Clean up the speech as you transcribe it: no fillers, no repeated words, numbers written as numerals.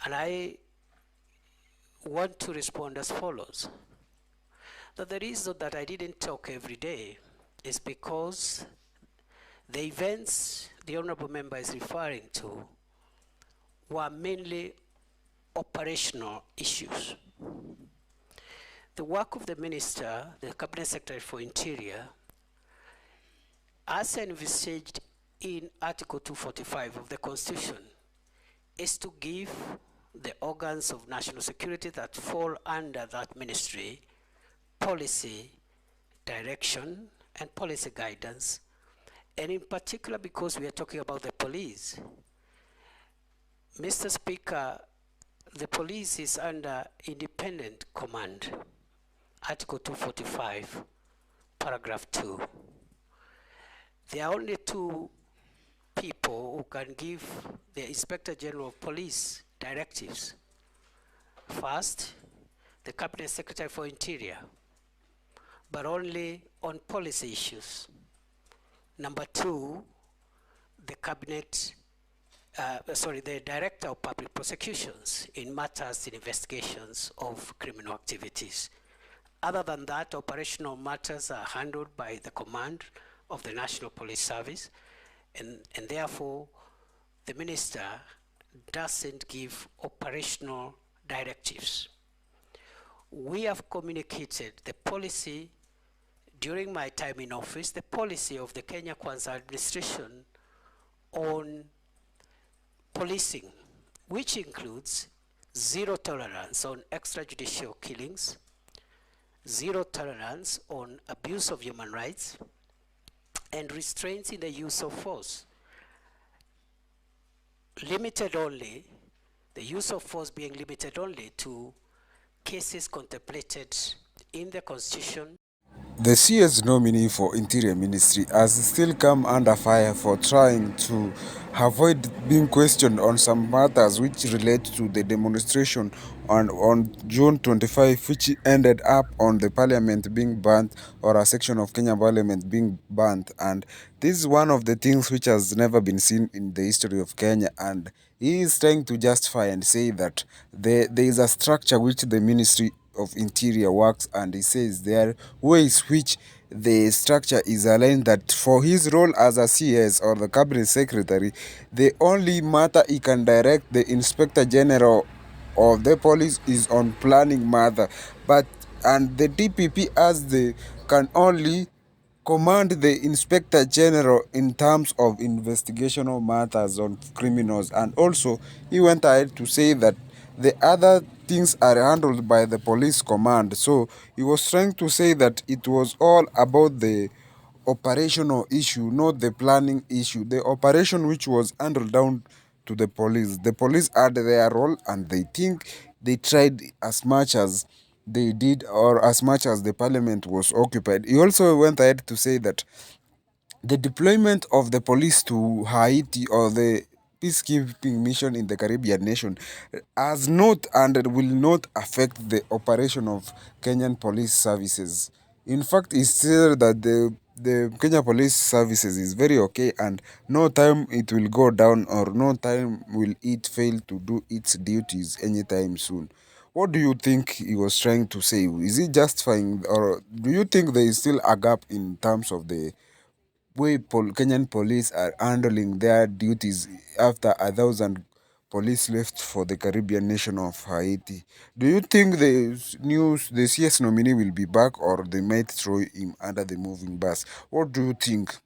And I want to respond as follows. That the reason that I didn't talk every day is because the events the honorable member is referring to were mainly operational issues. The work of the minister, the Cabinet Secretary for Interior, as envisaged in Article 245 of the Constitution, is to give the organs of national security that fall under that ministry policy direction and policy guidance, and in particular because we are talking about the police. Mr. Speaker, the police is under independent command, Article 245, paragraph 2. There are only two people who can give the Inspector General of Police directives. First, the Cabinet Secretary for Interior, but only on policy issues. Number two, the the Director of Public Prosecutions in matters in investigations of criminal activities. Other than that, operational matters are handled by the command of the National Police Service, and therefore the minister doesn't give operational directives. We have communicated the policy during my time in office, the policy of the Kenya Kwanza administration on policing, which includes zero tolerance on extrajudicial killings, zero tolerance on abuse of human rights, and restraints in the use of force. Limited only, the use of force being limited only to cases contemplated in the Constitution. The CS nominee for Interior Ministry has still come under fire for trying to avoid being questioned on some matters which relate to the demonstration on June 25, which ended up on the parliament being burnt, or a section of Kenya parliament being burnt. And this is one of the things which has never been seen in the history of Kenya, and he is trying to justify and say that there is a structure which the Ministry of Interior works, and he says there are ways which the structure is aligned, that for his role as a CS or the cabinet secretary, the only matter he can direct the inspector general of the police is on planning matter, but and the DPP as they can only command the inspector general in terms of investigational matters on criminals. And also he went ahead to say that the other things are handled by the police command. So he was trying to say that it was all about the operational issue, not the planning issue. The operation which was handled down to the police. The police had their role, and they think they tried as much as they did, or as much as the parliament was occupied. He also went ahead to say that the deployment of the police to Haiti, or the peacekeeping mission in the Caribbean nation, has not and will not affect the operation of Kenyan police services. In fact, he said that the Kenya police services is very okay, and no time it will go down, or no time will it fail to do its duties anytime soon. What do you think he was trying to say? Is he justifying, or do you think there is still a gap in terms of the way Kenyan police are handling their duties after 1,000 police left for the Caribbean nation of Haiti? Do you think the CS nominee will be back, or they might throw him under the moving bus? What do you think?